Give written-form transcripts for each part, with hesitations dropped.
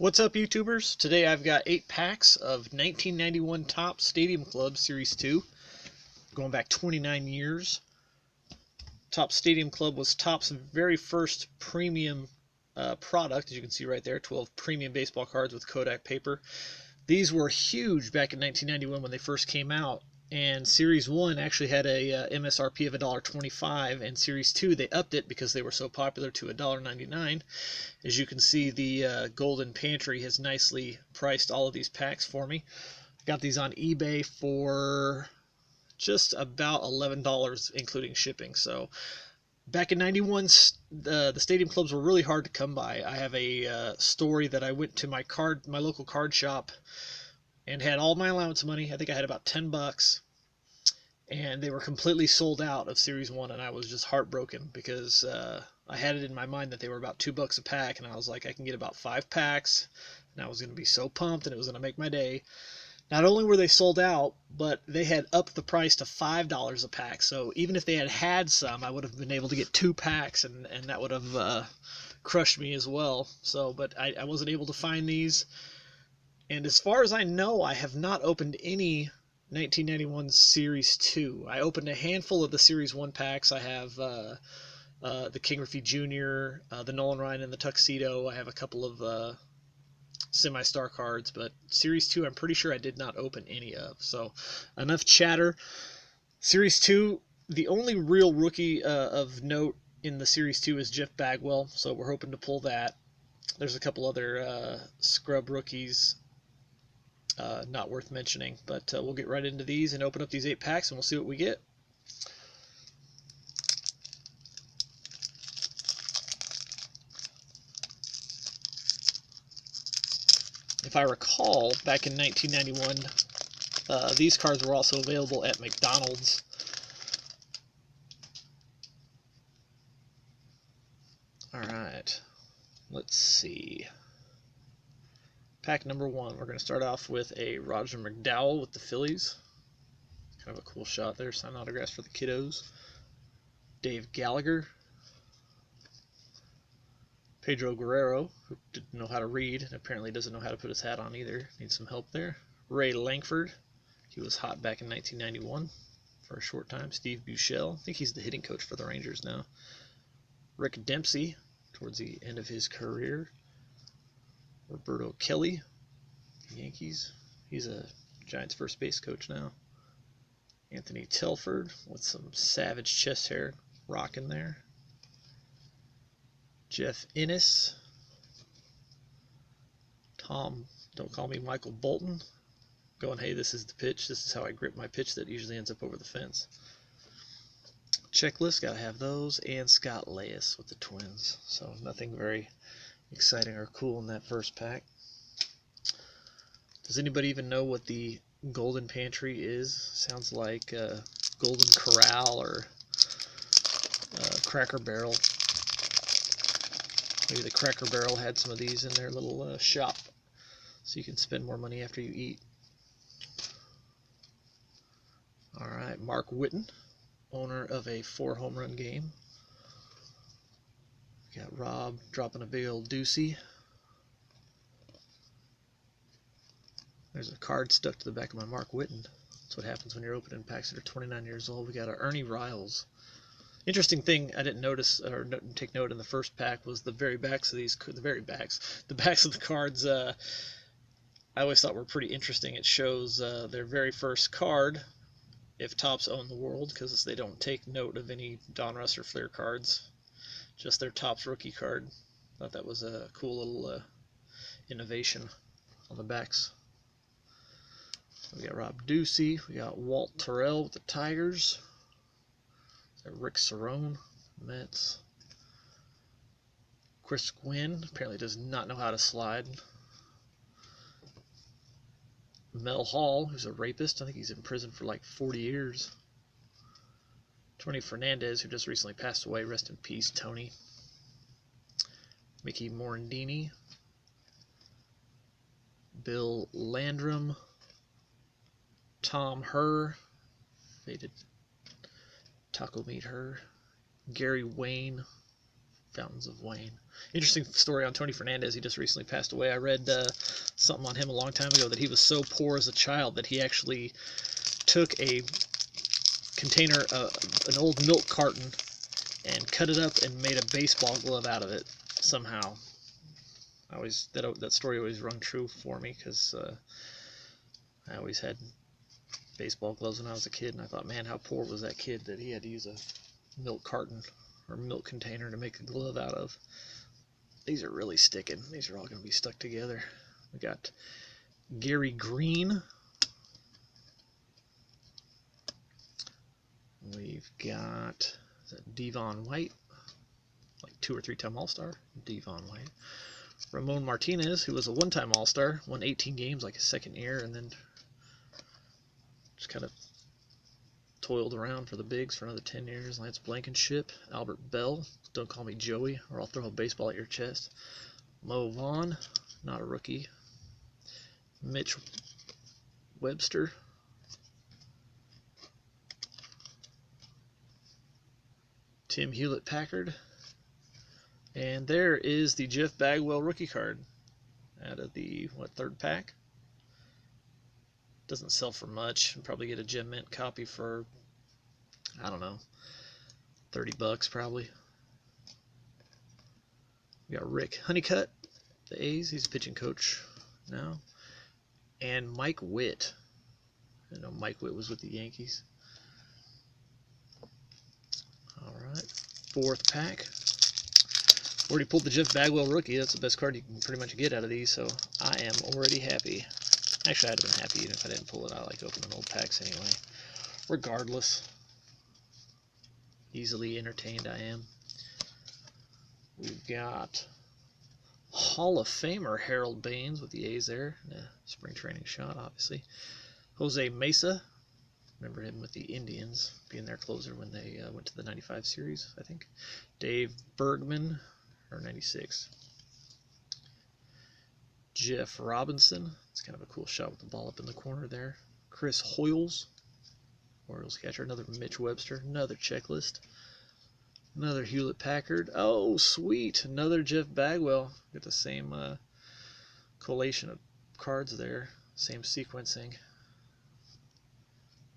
What's up, YouTubers? Today I've got 8 packs of 1991 Topps Stadium Club Series 2, going back 29 years. Topps Stadium Club was Topps' very first premium product, as you can see right there, 12 premium baseball cards with Kodak paper. These were huge back in 1991 when they first came out, and Series 1 actually had a MSRP of $1.25, and Series 2 they upped it because they were so popular to $1.99. As you can see, the Golden Pantry has nicely priced all of these packs for me. Got these on eBay for just about $11 including shipping. So back in 91, the Stadium Clubs were really hard to come by. I have a story that I went to my local card shop and had all my allowance money. I think I had about $10, and they were completely sold out of Series 1, and I was just heartbroken because I had it in my mind that they were about $2 a pack, and I was like, I can get about 5 packs, and I was going to be so pumped, and it was going to make my day. Not only were they sold out, but they had upped the price to $5 a pack, so even if they had had some, I would have been able to get 2 packs, and that would have crushed me as well. So, but I wasn't able to find these. And as far as I know, I have not opened any 1991 Series 2. I opened a handful of the Series 1 packs. I have the King Griffey Jr., the Nolan Ryan and the Tuxedo. I have a couple of semi-star cards, but Series 2 I'm pretty sure I did not open any of. So enough chatter. Series 2, the only real rookie of note in the Series 2 is Jeff Bagwell, so we're hoping to pull that. There's a couple other scrub rookies not worth mentioning, but we'll get right into these and open up these 8 packs, and we'll see what we get. If I recall, back in 1991, these cards were also available at McDonald's. Alright, let's see. Pack number 1, we're going to start off with a Roger McDowell with the Phillies. Kind of a cool shot there, signed autographs for the kiddos. Dave Gallagher. Pedro Guerrero, who didn't know how to read and apparently doesn't know how to put his hat on either. Needs some help there. Ray Langford. He was hot back in 1991 for a short time. Steve Buechele. I think he's the hitting coach for the Rangers now. Rick Dempsey, towards the end of his career. Roberto Kelly, Yankees. He's a Giants first base coach now. Anthony Telford with some savage chest hair rocking there. Jeff Innes. Tom, don't call me Michael Bolton. Going, hey, this is the pitch. This is how I grip my pitch that usually ends up over the fence. Checklist, gotta have those. And Scott Leyes with the Twins. So nothing very exciting or cool in that first pack. Does anybody even know what the Golden Pantry is? Sounds like Golden Corral or Cracker Barrel. Maybe the Cracker Barrel had some of these in their little shop, so you can spend more money after you eat. Alright, Mark Whitten, owner of a 4-home-run game. We got Rob dropping a big old doozy. There's a card stuck to the back of my Mark Whitten. That's what happens when you're opening packs that are 29 years old. We got a Ernie Riles. Interesting thing I didn't notice or take note in the first pack was the very backs of these, the backs of the cards. I always thought were pretty interesting. It shows their very first card, if Topps owned the world, because they don't take note of any Donruss or Fleer cards, just their Topps rookie card. Thought that was a cool little innovation on the backs. We got Rob Ducey, we got Walt Terrell with the Tigers. Rick Cerrone, Mets. Chris Gwynn apparently does not know how to slide. Mel Hall, who's a rapist. I think he's in prison for like 40 years. Tony Fernandez, who just recently passed away. Rest in peace, Tony. Mickey Morandini. Bill Landrum. Tom Herr. Faded Taco Meat Herr. Gary Wayne, Fountains of Wayne. Interesting story on Tony Fernandez. He just recently passed away. I read something on him a long time ago that he was so poor as a child that he actually took a container, an old milk carton, and cut it up and made a baseball glove out of it somehow. That story always rung true for me because I always had baseball gloves when I was a kid, and I thought, man, how poor was that kid that he had to use a milk carton or milk container to make a glove out of. These are really sticking. These are all going to be stuck together. We got Gary Green. We've got Devon White, like 2 or 3-time All-Star. Devon White. Ramon Martinez, who was a 1-time All-Star, won 18 games like his second year, and then just kind of toiled around for the bigs for another 10 years. Lance Blankenship, Albert Bell, don't call me Joey or I'll throw a baseball at your chest. Mo Vaughn, not a rookie. Mitch Webster. Tim Hewlett-Packard. And there is the Jeff Bagwell rookie card out of the, 3rd pack. Doesn't sell for much. You'll probably get a Gem Mint copy for, I don't know, $30 probably. We got Rick Honeycutt, the A's. He's a pitching coach now. And Mike Witt. I know Mike Witt was with the Yankees. All right, 4th pack. Already pulled the Jeff Bagwell rookie. That's the best card you can pretty much get out of these, so I am already happy. Actually, I'd have been happy even if I didn't pull it out. I like opening old packs anyway. Regardless, easily entertained I am. We've got Hall of Famer Harold Baines with the A's there. Spring training shot, obviously. Jose Mesa. Remember him with the Indians, being their closer when they went to the 95 series, I think. Dave Bergman, or 96. Jeff Robinson. It's kind of a cool shot with the ball up in the corner there. Chris Hoyles, Orioles catcher. Another Mitch Webster. Another checklist. Another Hewlett-Packard. Oh, sweet. Another Jeff Bagwell. Get the same collation of cards there. Same sequencing.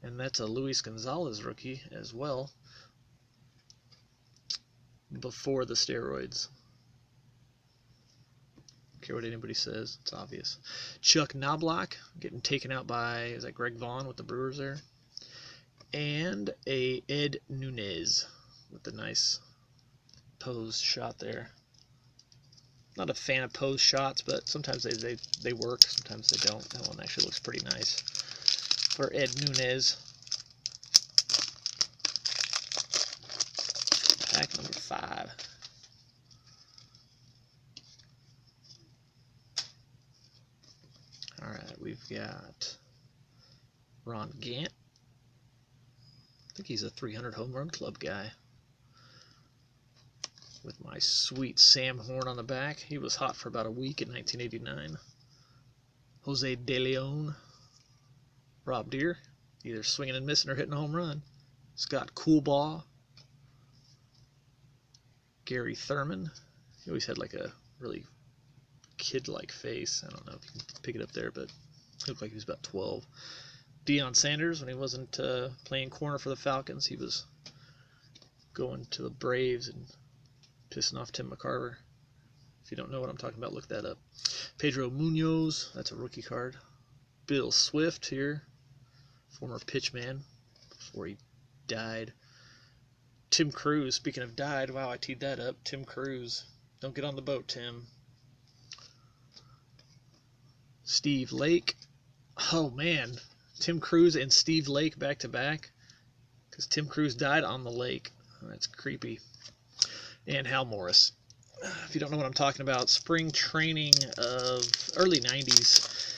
And that's a Luis Gonzalez rookie as well. Before the steroids. Don't care what anybody says. It's obvious. Chuck Knobloch getting taken out by, is that Greg Vaughn with the Brewers there? And a Ed Nunez with the nice pose shot there. Not a fan of pose shots, but sometimes they work, sometimes they don't. That one actually looks pretty nice for Ed Nunez. Pack number 5. Alright, we've got Ron Gant. I think he's a 300 home run club guy. With my sweet Sam Horn on the back. He was hot for about a week in 1989. Jose De Leon. Rob Deere, either swinging and missing or hitting a home run. Scott Coolbaugh. Gary Thurman. He always had like a really kid-like face. I don't know if you can pick it up there, but he looked like he was about 12. Deion Sanders, when he wasn't playing corner for the Falcons, he was going to the Braves and pissing off Tim McCarver. If you don't know what I'm talking about, look that up. Pedro Munoz, that's a rookie card. Bill Swift here, former pitchman before he died. Tim Cruz, speaking of died, wow, I teed that up. Tim Cruz, don't get on the boat, Tim. Steve Lake, oh man, Tim Cruz and Steve Lake back to back, because Tim Cruz died on the lake. That's creepy. And Hal Morris. If you don't know what I'm talking about, spring training of early 90s.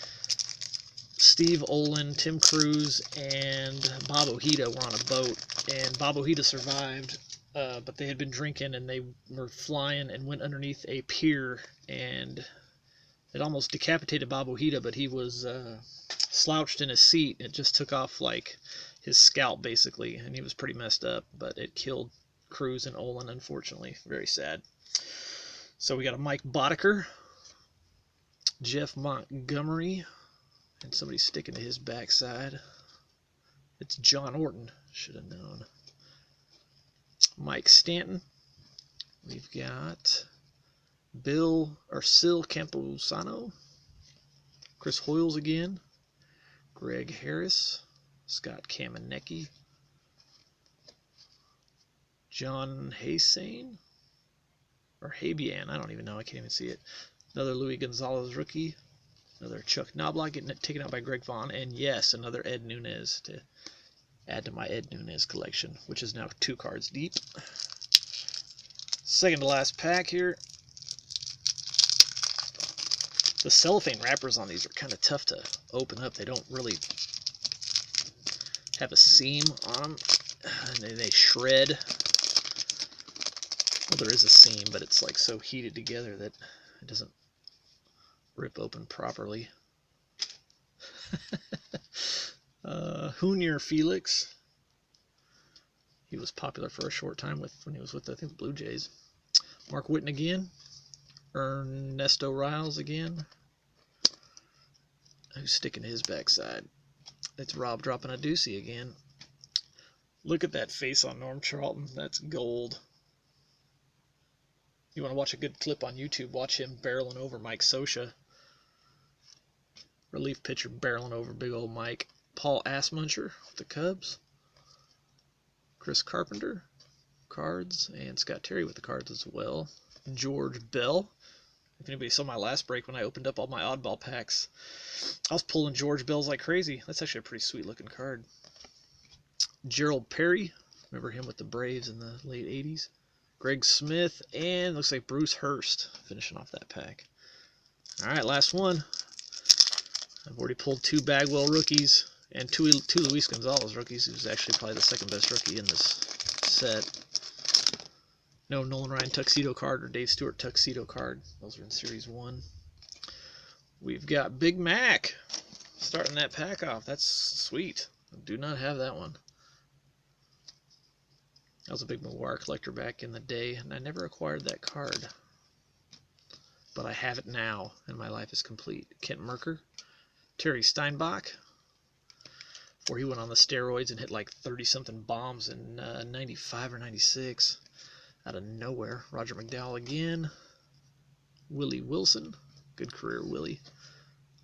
Steve Olin, Tim Cruz, and Bob Ojeda were on a boat, and Bob Ojeda survived, but they had been drinking, and they were flying and went underneath a pier, and it almost decapitated Bob Ojeda, but he was slouched in his seat. It just took off like his scalp, basically, and he was pretty messed up, but it killed Cruz and Olin, unfortunately. Very sad. So we got a Mike Boddicker, Jeff Montgomery, and somebody sticking to his backside. It's John Orton, should have known. Mike Stanton. We've got Sil Camposano, Chris Hoyles again, Greg Harris, Scott Kamenecki, John Haysane, or Habian, I don't even know, I can't even see it. Another Luis Gonzalez rookie, another Chuck Knobloch getting it taken out by Greg Vaughn, and yes, another Ed Nunez to add to my Ed Nunez collection, which is now 2 cards deep. Second to last pack here. The cellophane wrappers on these are kind of tough to open up. They don't really have a seam on them, and they shred. Well, there is a seam, but it's like so heated together that it doesn't rip open properly. Junior Felix. He was popular for a short time when he was with, I think, the Blue Jays. Mark Whitten again. Ernesto Riles again. Who's sticking to his backside? It's Rob dropping a doozy again. Look at that face on Norm Charlton. That's gold. You want to watch a good clip on YouTube, watch him barreling over Mike Scioscia. Relief pitcher barreling over big old Mike. Paul Assmuncher with the Cubs. Chris Carpenter, cards, and Scott Terry with the cards as well. George Bell. If anybody saw my last break when I opened up all my oddball packs, I was pulling George Bells like crazy. That's actually a pretty sweet looking card. Gerald Perry, remember him with the Braves in the late 80s. Greg Smith, and looks like Bruce Hurst finishing off that pack. Alright, last one. I've already pulled 2 Bagwell rookies and two Luis Gonzalez rookies, who's actually probably the second best rookie in this set. No Nolan Ryan tuxedo card or Dave Stewart tuxedo card. Those are in Series 1. We've got Big Mac starting that pack off. That's sweet. I do not have that one. I was a big McGuire collector back in the day, and I never acquired that card. But I have it now, and my life is complete. Kent Merker, Terry Steinbach, before he went on the steroids and hit like 30-something bombs in 95 or 96. Out of nowhere. Roger McDowell again. Willie Wilson. Good career, Willie.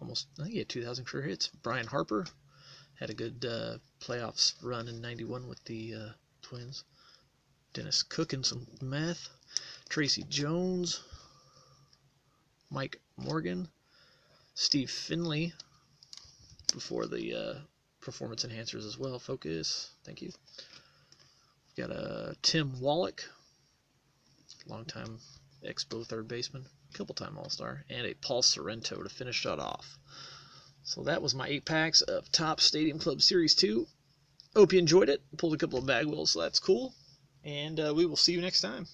Almost, I think he had 2,000 career hits. Brian Harper. Had a good playoffs run in 91 with the Twins. Dennis Cook and some meth. Tracy Jones. Mike Morgan. Steve Finley. Before the performance enhancers as well. Focus. Thank you. We've got Tim Wallach. Longtime Expo third baseman, couple-time All-Star, and a Paul Sorrento to finish that off. So that was my 8 packs of Topps Stadium Club Series 2. Hope you enjoyed it. Pulled a couple of Bagwells, so that's cool. And we will see you next time.